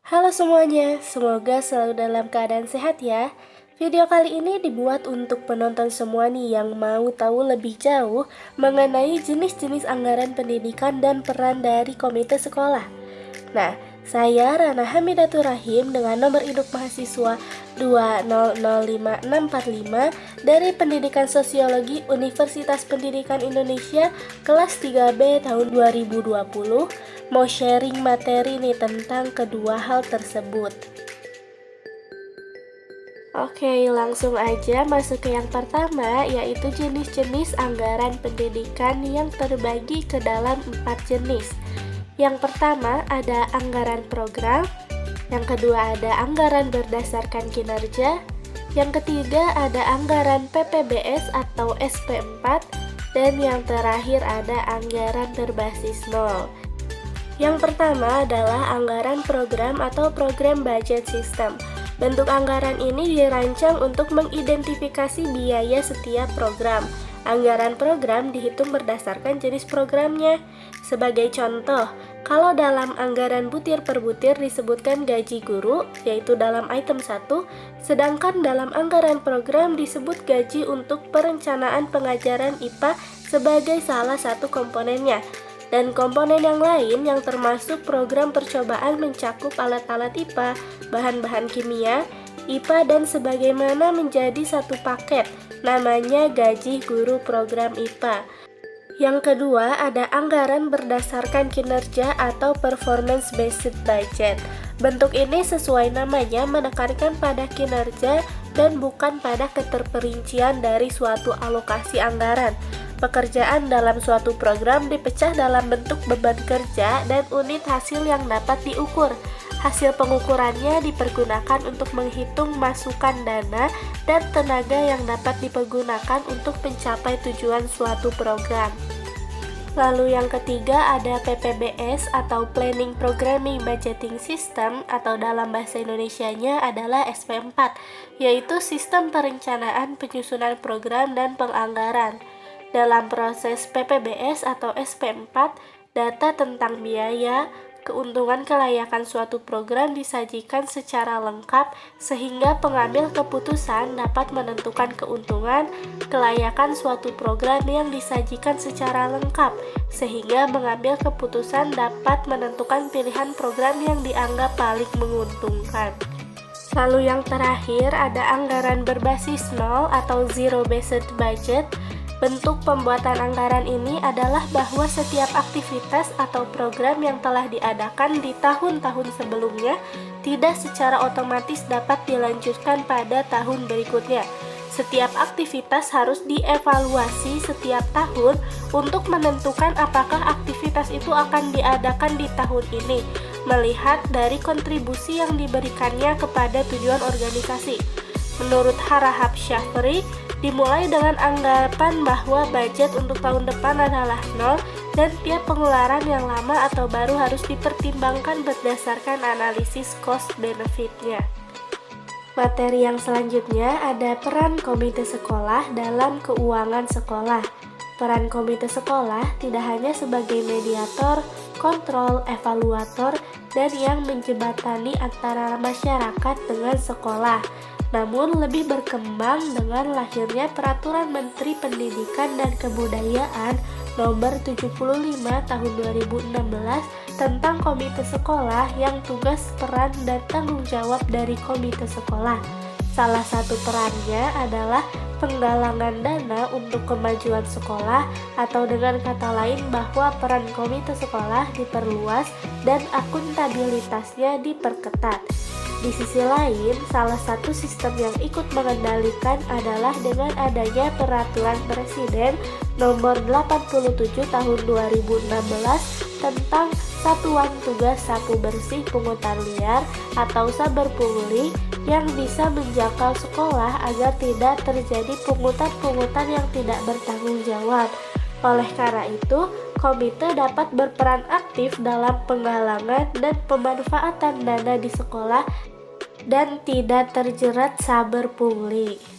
Halo semuanya, semoga selalu dalam keadaan sehat ya. Video kali ini dibuat untuk penonton semua nih yang mau tahu lebih jauh mengenai jenis-jenis anggaran pendidikan dan peran dari komite sekolah. Nah, saya Rana Hamidatur Rahim dengan nomor induk mahasiswa 2005645 dari Pendidikan Sosiologi Universitas Pendidikan Indonesia kelas 3B tahun 2020 mau sharing materi nih tentang kedua hal tersebut. Oke, langsung aja masuk ke yang pertama, yaitu jenis-jenis anggaran pendidikan yang terbagi ke dalam 4 jenis. Yang pertama ada anggaran program, yang kedua ada anggaran berdasarkan kinerja, yang ketiga ada anggaran PPBS atau SP4, dan yang terakhir ada anggaran berbasis nol. Yang pertama adalah anggaran program atau program budget system. Bentuk anggaran ini dirancang untuk mengidentifikasi biaya setiap program. Anggaran program dihitung berdasarkan jenis programnya. Sebagai contoh, kalau dalam anggaran butir per butir disebutkan gaji guru, yaitu dalam item 1, sedangkan dalam anggaran program disebut gaji untuk perencanaan pengajaran IPA sebagai salah satu komponennya. Dan komponen yang lain yang termasuk program percobaan mencakup alat-alat IPA, bahan-bahan kimia, IPA dan sebagaimana menjadi satu paket, namanya gaji guru program IPA. Yang kedua ada anggaran berdasarkan kinerja atau performance based budget. Bentuk ini sesuai namanya menekankan pada kinerja dan bukan pada keterperincian dari suatu alokasi anggaran. Pekerjaan dalam suatu program dipecah dalam bentuk beban kerja dan unit hasil yang dapat diukur. Hasil pengukurannya dipergunakan untuk menghitung masukan dana dan tenaga yang dapat dipergunakan untuk mencapai tujuan suatu program. Lalu yang ketiga ada PPBS atau Planning Programming Budgeting System atau dalam bahasa Indonesianya adalah SP4, yaitu sistem perencanaan penyusunan program dan penganggaran. Dalam proses PPBS atau SP4, data tentang biaya, keuntungan kelayakan suatu program disajikan secara lengkap sehingga pengambil keputusan dapat menentukan keuntungan, kelayakan suatu program yang disajikan secara lengkap sehingga mengambil keputusan dapat menentukan pilihan program yang dianggap paling menguntungkan. Lalu yang terakhir ada anggaran berbasis nol atau zero based budget. Bentuk pembuatan anggaran ini adalah bahwa setiap aktivitas atau program yang telah diadakan di tahun-tahun sebelumnya tidak secara otomatis dapat dilanjutkan pada tahun berikutnya. Setiap aktivitas harus dievaluasi setiap tahun untuk menentukan apakah aktivitas itu akan diadakan di tahun ini, melihat dari kontribusi yang diberikannya kepada tujuan organisasi. Menurut Harahap Shafri, dimulai dengan anggapan bahwa budget untuk tahun depan adalah nol dan tiap pengeluaran yang lama atau baru harus dipertimbangkan berdasarkan analisis cost benefitnya. Materi yang selanjutnya ada peran komite sekolah dalam keuangan sekolah. Peran komite sekolah tidak hanya sebagai mediator, kontrol, evaluator, dan yang menjembatani antara masyarakat dengan sekolah, namun lebih berkembang dengan lahirnya Peraturan Menteri Pendidikan dan Kebudayaan Nomor 75 Tahun 2016 tentang komite sekolah yang tugas, peran, dan tanggung jawab dari komite sekolah. Salah satu perannya adalah penggalangan dana untuk kemajuan sekolah, atau dengan kata lain bahwa peran komite sekolah diperluas dan akuntabilitasnya diperketat. Di sisi lain, salah satu sistem yang ikut mengendalikan adalah dengan adanya Peraturan Presiden Nomor 87 Tahun 2016 tentang Satuan Tugas Sapu Bersih Pungutan Liar atau Saber Pungli yang bisa menjangkau sekolah agar tidak terjadi pungutan-pungutan yang tidak bertanggung jawab. Oleh karena itu, komite dapat berperan aktif dalam penggalangan dan pemanfaatan dana di sekolah dan tidak terjerat saber pungli.